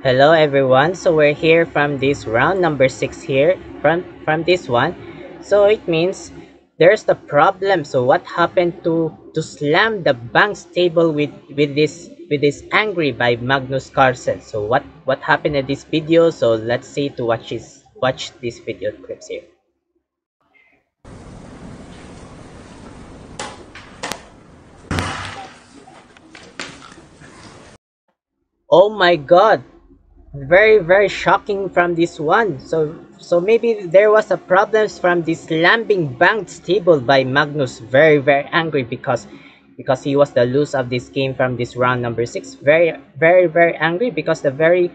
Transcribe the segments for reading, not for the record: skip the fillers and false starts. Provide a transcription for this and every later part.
Hello everyone. So we're here from this round number 6 here from this one. So it means there's the problem. So what happened to slam the bank's table with this angry by Magnus Carlsen. So what happened in this video? So let's see to watch this video clips here. Oh my god. Very shocking from this one. So maybe there was a problems from this slamming bank's table by Magnus. Very angry because he was the loser of this game from this round number 6. Very angry because the very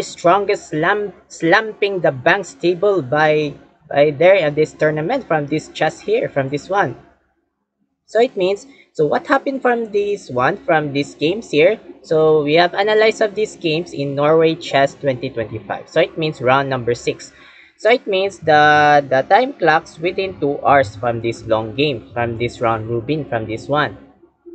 strongest slamming the bank's table by there at this tournament from this chess here from this one. So it means, so what happened from this one, from these games here? So we have analyzed of these games in Norway Chess 2025. So it means round number 6. So it means the time clocks within 2 hours from this long game, from this round robin, from this one.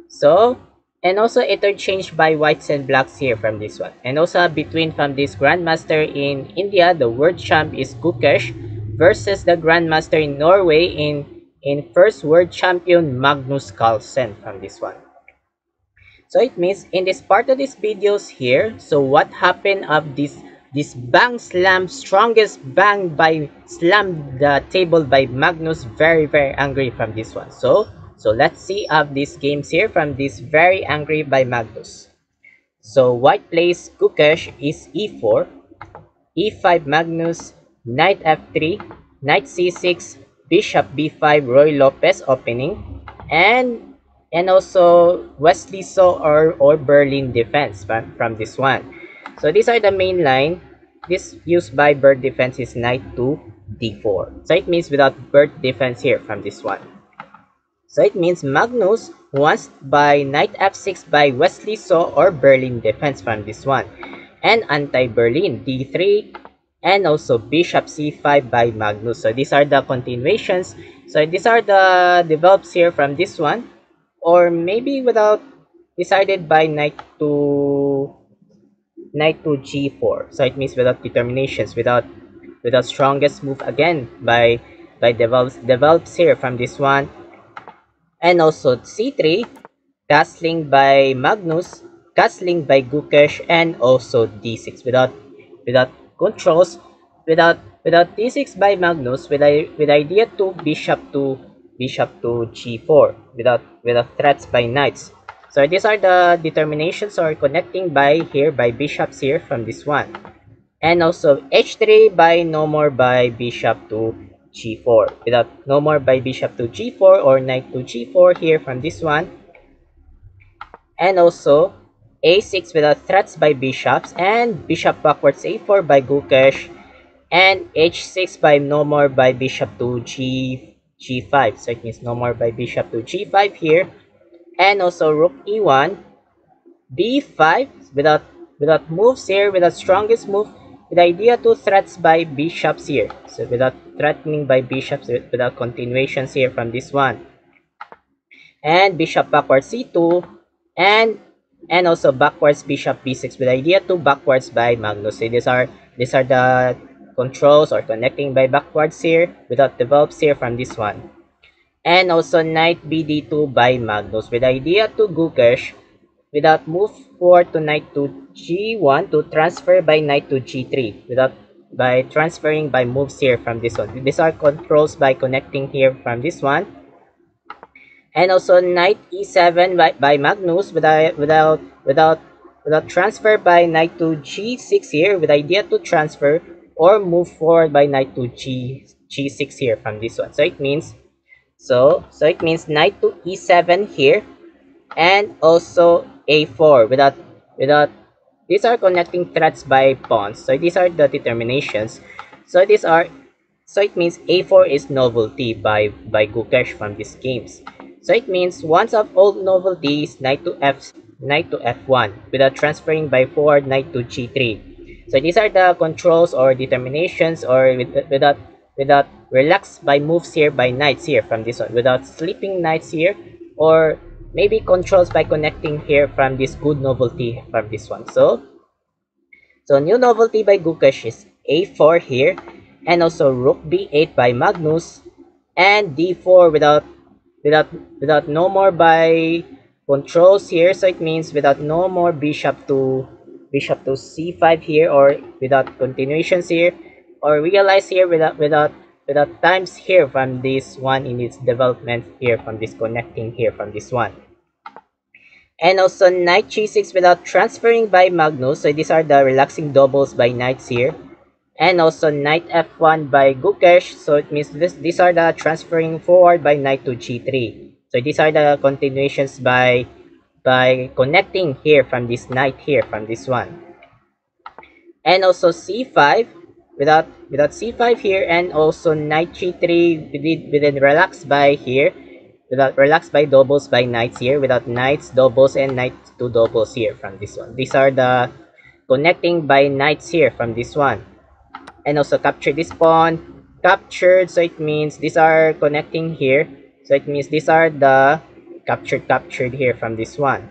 So, and also interchanged by whites and blacks here from this one. And also between from this Grandmaster in India, the world champ is Gukesh versus the Grandmaster in Norway in first world champion Magnus Carlsen from this one. So it means in this part of these videos here, so what happened of this bang slam, strongest bang by slam the table by Magnus, very angry from this one. So let's see of these games here from this very angry by Magnus. So white plays Gukesh is e4, e5 Magnus, knight f3, knight c6, bishop b5 Roy Lopez opening, and also Wesley So or Berlin defense from this one. So these are the main line. This used by bird defense is knight to d4. So it means without bird defense here from this one. So it means Magnus wants by knight f6 by Wesley So or Berlin defense from this one. And anti-Berlin d3 and also bishop c5 by Magnus. So these are the continuations. So these are the develops here from this one. Or maybe without decided by knight to g4. So it means without determinations, without strongest move again by develops here from this one. And also c3, castling by Magnus, castling by Gukesh, and also d6 without controls, without d6 by Magnus, with idea to bishop to g4 without threats by knights. So these are the determinations or connecting by here by bishops here from this one. And also h3 by no more by bishop to g4 without no more by bishop to g4 or knight to g4 here from this one. And also a6 without threats by bishops, and bishop backwards a4 by Gukesh, and h6 by no more by bishop to g5. So it means no more by bishop to g5 here. And also rook e1, b5 without moves here, without strongest move, with idea to threats by bishops here. So without threatening by bishops, without continuations here from this one. And bishop backwards c2, and also backwards bishop b6 with idea to backwards by Magnus. So these are the controls or connecting by backwards here without develops here from this one. And also knight bd2 by Magnus with idea to Gukesh without move forward to knight to g1 to transfer by knight to g3 without by transferring by moves here from this one. These are controls by connecting here from this one. And also knight e7 by Magnus without transfer by knight to g6 here with idea to transfer or move forward by knight to g6 here from this one. So it means it means knight to e7 here, and also a4 without these are connecting threats by pawns. So these are the determinations. So it means a4 is novelty by Gukesh from these games. So it means once of old novelties knight to f1 without transferring by forward knight to g3. So these are the controls or determinations or without relax by moves here by knights here from this one, without sleeping knights here, or maybe controls by connecting here from this good novelty from this one. So So new novelty by Gukesh is a4 here, and also rook b8 by Magnus, and d4 without without no more by controls here. So it means without no more bishop to c5 here, or without continuations here, or realize here without times here from this one in its development here, from this connecting here from this one. And also knight g6 without transferring by Magnus. So these are the relaxing doubles by knights here. And also knight f1 by Gukesh. So it means these are the transferring forward by knight to g3. So these are the continuations by connecting here from this knight here from this one. And also c5 without c5 here, and also knight g3 within relax by here, without relax by doubles by knights here, without knights doubles and knight two doubles here from this one. These are the connecting by knights here from this one. And also capture this pawn, captured. So it means these are connecting here. So it means these are the captured here from this one.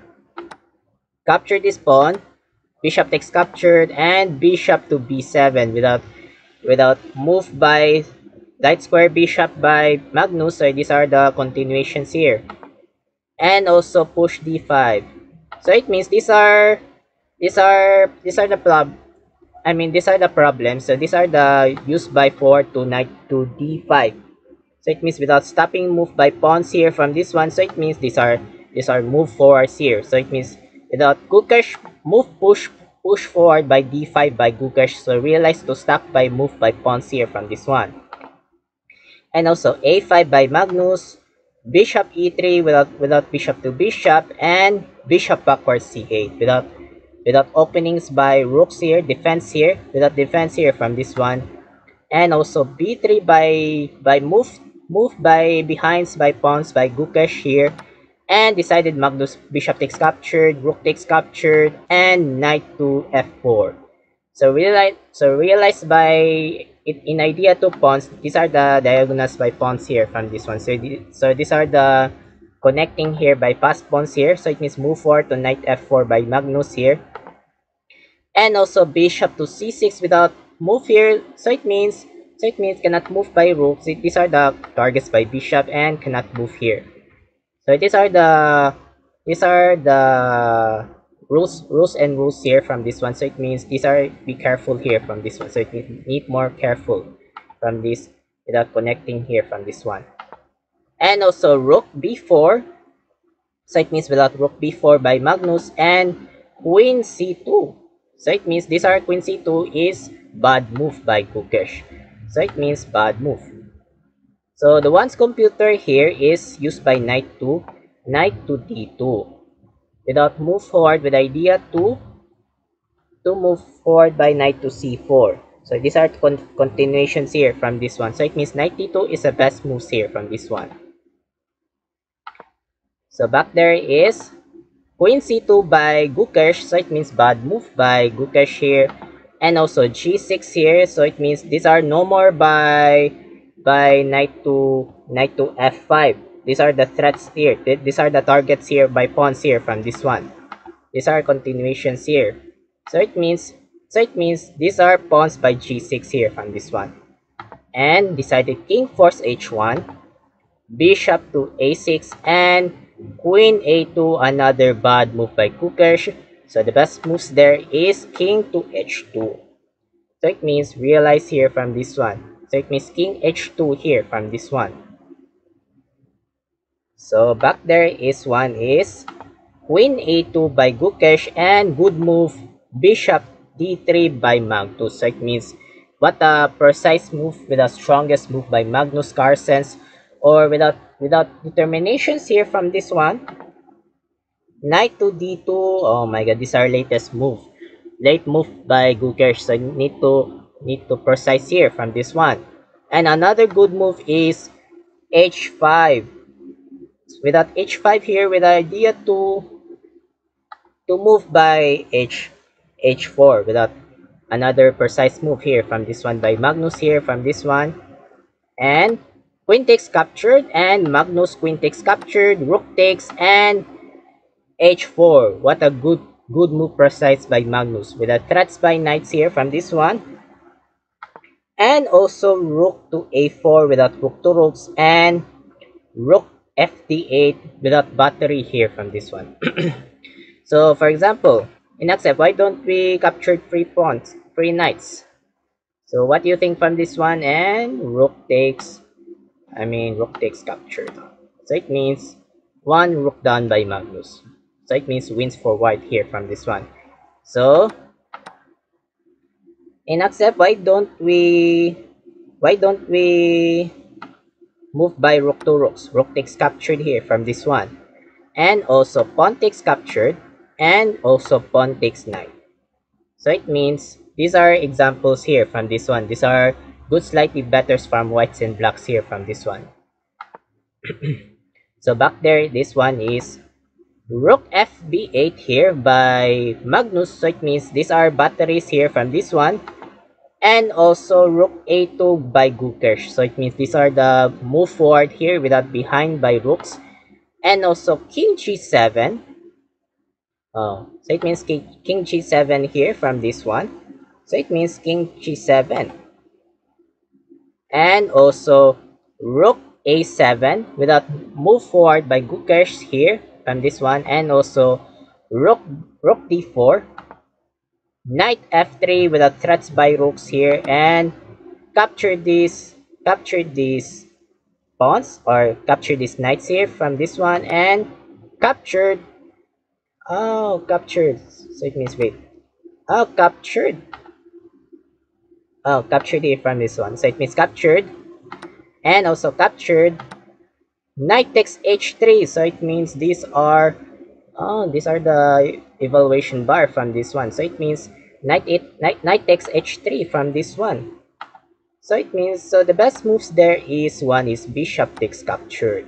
Capture this pawn, bishop takes captured, and bishop to b7 without move by light square bishop by Magnus. So these are the continuations here. And also push d5. So it means these are the these are the problems. So these are the use by 4 to knight to d5. So it means without stopping move by pawns here from this one. So it means these are move forwards here. So it means without Gukesh move push forward by d5 by Gukesh. So realize to stop by move by pawns here from this one. And also a5 by Magnus, bishop e3 without bishop to bishop, and bishop backwards c8 without openings by rooks here, defense here, without defense here from this one. And also b3 by move by behinds by pawns by Gukesh here, and decided Magnus bishop takes captured, rook takes captured, and knight to f4. So realize by it in idea 2 pawns, these are the diagonals by pawns here from this one. So these are the connecting here by passed pawns here. So it means move forward to knight f4 by Magnus here. And also bishop to c6 without move here. So it means cannot move by rooks. These are the targets by bishop and cannot move here. So these are the rules here from this one. So it means these are be careful here from this one. So it need more careful from this without connecting here from this one. And also rook b4. So it means without rook b4 by Magnus, and queen c2. So it means these are queen c2 is bad move by Gukesh. So it means bad move. So the one's computer here is used by knight to d2 without move forward with idea to move forward by knight to c4. So these are continuations here from this one. So it means knight d2 is the best moves here from this one. So back there is queen c2 by Gukesh. So it means bad move by Gukesh here. And also g6 here. So it means these are no more by knight to f5. These are the threats here. These are the targets here by pawns here from this one. These are continuations here. So it means these are pawns by g6 here from this one. And decided king force h1, bishop to a6, and queen a2, another bad move by Gukesh. So the best moves there is king to h2. So it means realize here from this one. So it means king h2 here from this one. So back there is one is queen a2 by Gukesh, and good move bishop d3 by Magnus. So it means what a precise move with the strongest move by Magnus Carlsen, or without determinations here from this one. Knight to d2. Oh my god, these are latest move. Late move by Gukesh. So need to precise here from this one. And another good move is h5. Without h5 here, with the idea to move by h4 without another precise move here from this one by Magnus here from this one. And queen takes captured, and Magnus queen takes captured, rook takes, and h4. What a good good move precise by Magnus, with the threats by knights here from this one, and also rook to a4 without rook to rooks, and rook fd8 without battery here from this one. So for example, in accept, why don't we capture 3 pawns, 3 knights? So what do you think from this one? And rook takes captured. So it means one rook done by Magnus. So it means wins for white here from this one. So in accept, why don't we move by rook to rooks? Rook takes captured here from this one. And also pawn takes captured, and also pawn takes knight. So it means these are examples here from this one. These are good slightly betters from whites and blacks here from this one. So back there, this one is rook fb8 here by Magnus. So it means these are batteries here from this one. And also rook a2 by Gukesh. So it means these are the move forward here without behind by rooks. And also king g7. Oh, so it means king g7 here from this one. So it means king g7. And also rook a7 without move forward by Gukesh here from this one. And also rook d4. Knight f3 without threats by rooks here, and capture these pawns, or capture these knights here from this one, and captured. Oh, captured. So it means wait. Oh, captured. Oh, captured here from this one. So it means captured, and also captured. Knight takes h3. So it means these are the evaluation bar from this one. So it means knight takes h3 from this one. So it means, so the best moves there is one is bishop takes captured.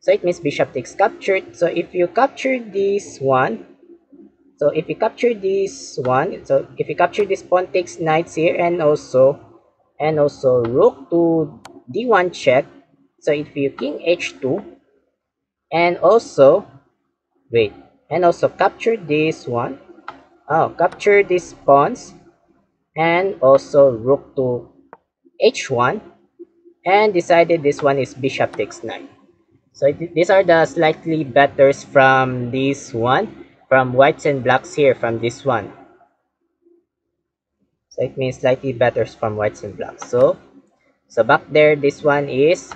So it means bishop takes captured. So if you capture this one, so if you capture this pawn takes knights here, and also rook to d1 check. So if you king h2, and also wait, and also capture this one. Oh, capture these pawns, and also rook to h1, and decided this one is bishop takes knight. So these are the slightly betters from this one, from whites and blacks here from this one. So it means slightly betters from whites and blacks. So back there, this one is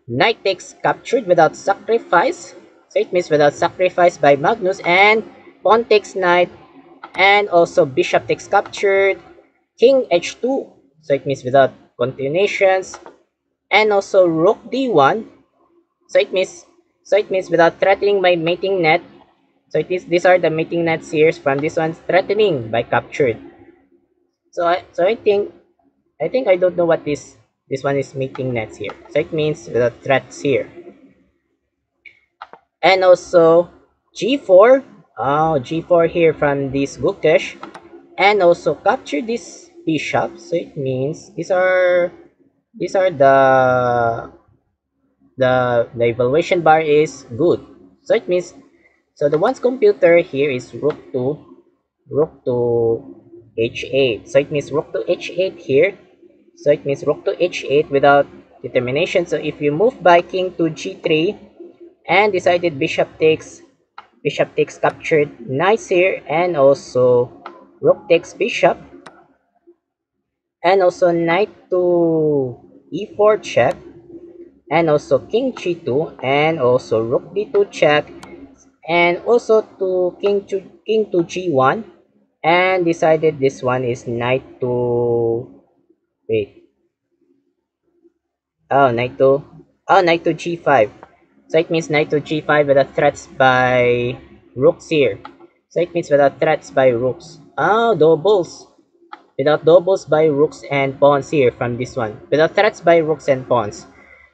knight takes captured without sacrifice. So it means without sacrifice by Magnus, and pawn takes knight, and also bishop takes captured, king h2. So it means without continuations, and also rook d1. So it means without threatening my mating net. So these are the mating nets here from this one, threatening by captured. So I think I don't know what this one is, mating nets here. So it means without threats here. And also g4. Oh, g4 here from this Gukesh, and also capture this bishop. So it means these are the evaluation bar is good. So it means, so the one's computer here is rook to h8. So it means rook to h8 here. So it means rook to h8 without determination. So if you move by king to g3, and decided bishop takes captured knights here, and also rook takes bishop, and also knight to e4 check, and also king g2, and also rook d2 check, and also to king to g1, and decided this one is knight to wait oh knight to g5. So it means knight to g5 without threats by rooks here. So it means without threats by rooks. Oh, doubles. Without doubles by rooks and pawns here from this one. Without threats by rooks and pawns.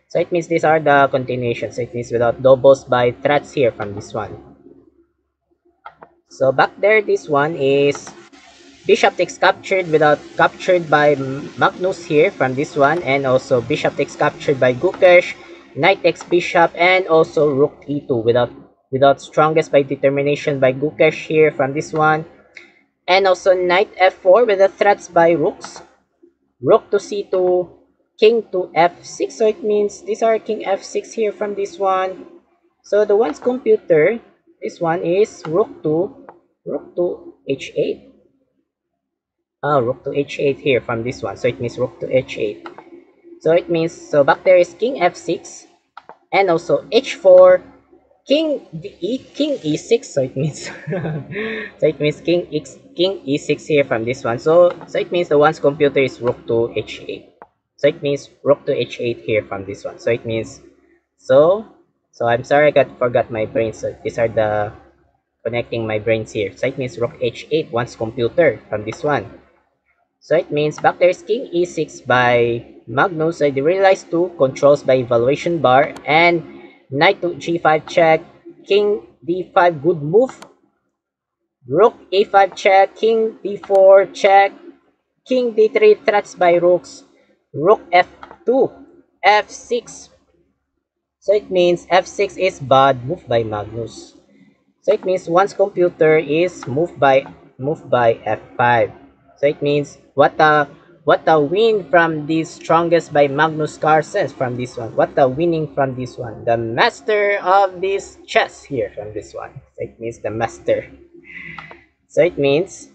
So it means these are the continuations. So it means without doubles by threats here from this one. So back there, this one is bishop takes captured without captured by Magnus here from this one, and also bishop takes captured by Gukesh, knight takes bishop, and also rook e2 without without strongest by determination by Gukesh here from this one. And also knight f4 with the threats by rooks. Rook to c2, king to f6. So it means these are king f6 here from this one. So the one's computer, this one is rook to h8. Rook to h8 here from this one. So it means rook to h8. So it means, so back there is king f6 and also h4, king e6. So it means so it means king e6 here from this one. So it means the one's computer is rook to h8. So it means rook to h8 here from this one. So it means, so I'm sorry, I forgot my brain. So these are the connecting my brains here. So it means rook h8 one's computer from this one. So it means back there is king e6 by Magnus. So they realize 2 controls by evaluation bar, and knight to g5 check, king d5 good move, rook a5 check, king d4 check, king d3 threats by rooks, rook f2, f6. So it means f6 is bad move by Magnus. So it means one's computer is moved by f5. So it means what a win from this strongest by Magnus Carlsen from this one. What a winning from this one. The master of this chess here from this one. So it means the master. So it means,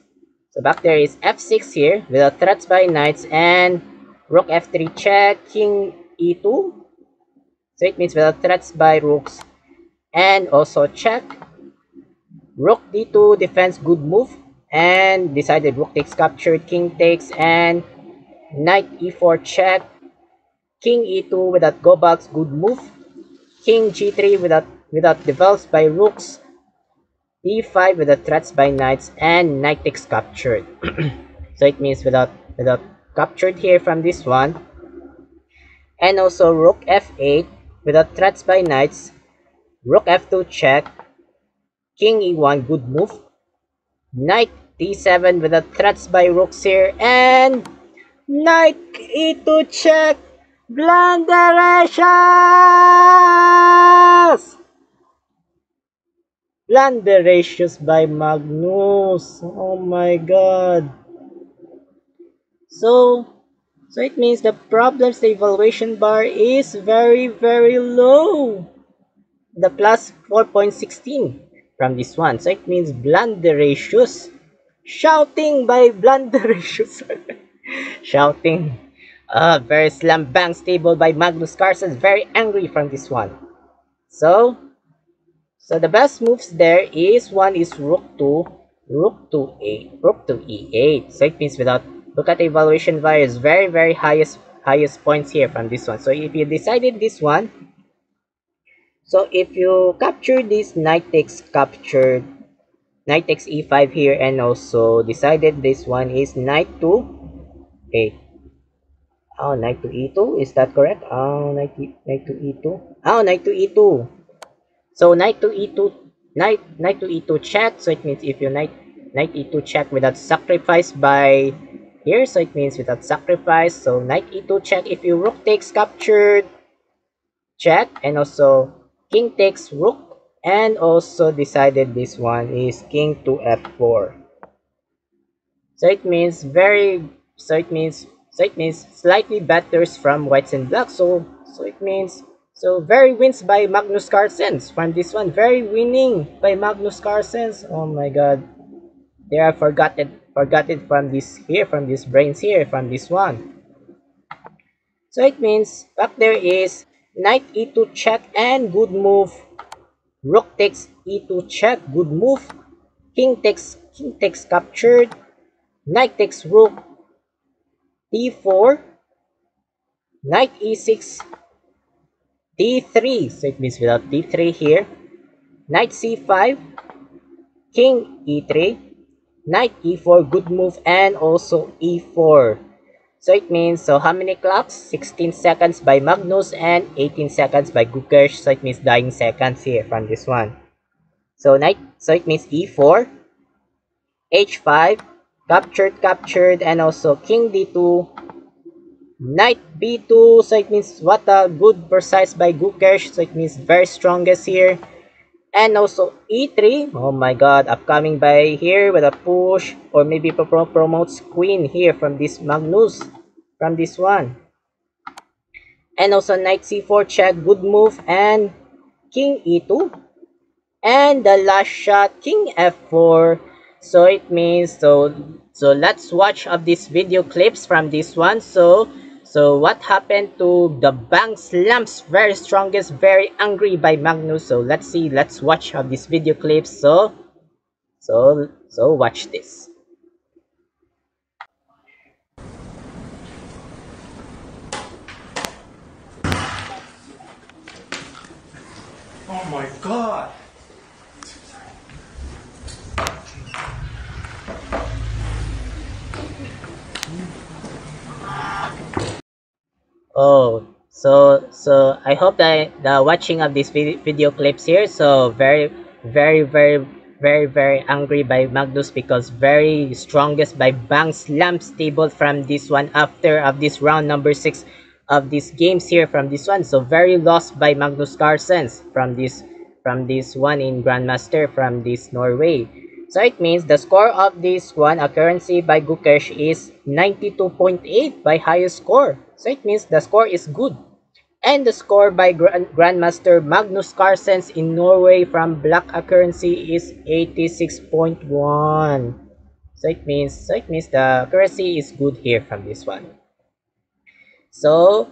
so back there is f6 here with the threats by knights and rook f3 check, king e2. So it means with the threats by rooks and also check. Rook d2 defense good move and decided rook takes captured, king takes, and knight e4 check, king e2 without go backs good move, king g3 without develops by rooks, d5 without threats by knights, and knight takes captured. So it means without captured here from this one, and also rook f8 without threats by knights, rook f2 check, king e1 good move, knight d7 with the threats by rooks here, and knight e2 check, blunderatious! Blunderatious by Magnus. Oh my god. So it means the problems, the evaluation bar is very low. The plus 4.16 from this one. So it means blunderatious. Shouting by blunderatious. Shouting. Very slam bang stable by Magnus Carlsen. Very angry from this one. So the best moves there is one is rook to e8. So it means without, look at the evaluation bar is very highest points here from this one. So if you decided this one, so if you capture this knight takes captured, knight takes e5 here, and also decided this one is knight to knight to e2, is that correct? Knight to e2. Knight to e2. So knight to e2, knight to e2 check. So it means if you knight e2 check without sacrifice by here, so it means without sacrifice. So knight e2 check. If you rook takes captured, check, and also king takes rook, and also decided this one is king to f4. So it means slightly better from whites and blacks. So it means, so very wins by Magnus Carlsen from this one. Very winning by Magnus Carlsen. Oh my god. They are forgotten from this here, from this brains here, from this one. So it means back there is knight e2 check and good move, rook takes e2 check, good move, king takes captured, knight takes rook, d4, knight e6, d3. So it means without d3 here, knight c5, king e3, knight e4 good move, and also e4. So it means, so how many clocks? 16 seconds by Magnus and 18 seconds by Gukesh. So it means dying seconds here from this one. So it means e4, h5, captured, and also king d2, knight b2. So it means what a good precise by Gukesh. So it means very strongest here. And also e3. Oh my god, upcoming by here with a push, or maybe promotes queen here from this Magnus, from this one. And also knight c4 check, good move, and king e2. And the last shot, king f4. So it means, so let's watch of these video clips from this one. So what happened to the bank slumps, very strongest, very angry by Magnus. So let's see, let's watch of these video clips. So watch this. Oh my god! Oh, so I hope that the watching of these video clips here, so very angry by Magnus, because very strongest by Bang slam stable from this one after of this round number 6 of these games here from this one. So very lost by Magnus Carlsens from this one in Grandmaster from this Norway. So it means the score of this one occurrence by Gukesh is 92.8 by highest score. So it means the score is good. And the score by Grandmaster Magnus Carlsens in Norway from Black Accuracy is 86.1. So it means the accuracy is good here from this one. So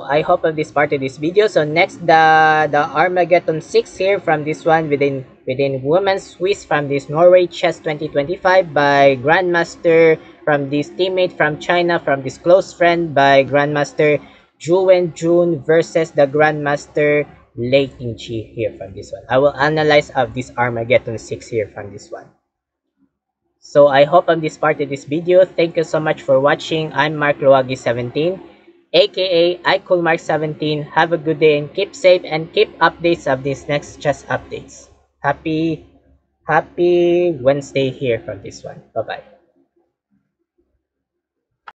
I hope of this part of this video. So next, the Armageddon 6 here from this one within women's Swiss from this Norway Chess 2025 by Grandmaster from this teammate from China, from this close friend by Grandmaster Juwen Jun versus the Grandmaster Lei Tingqi here from this one. I will analyze of this Armageddon 6 here from this one. So I hope on this part of this video. Thank you so much for watching. I'm Mark Luwagi 17, aka iCoolMark17. Have a good day and keep safe, and keep updates of these next chess updates. Happy Wednesday here from this one. Bye bye.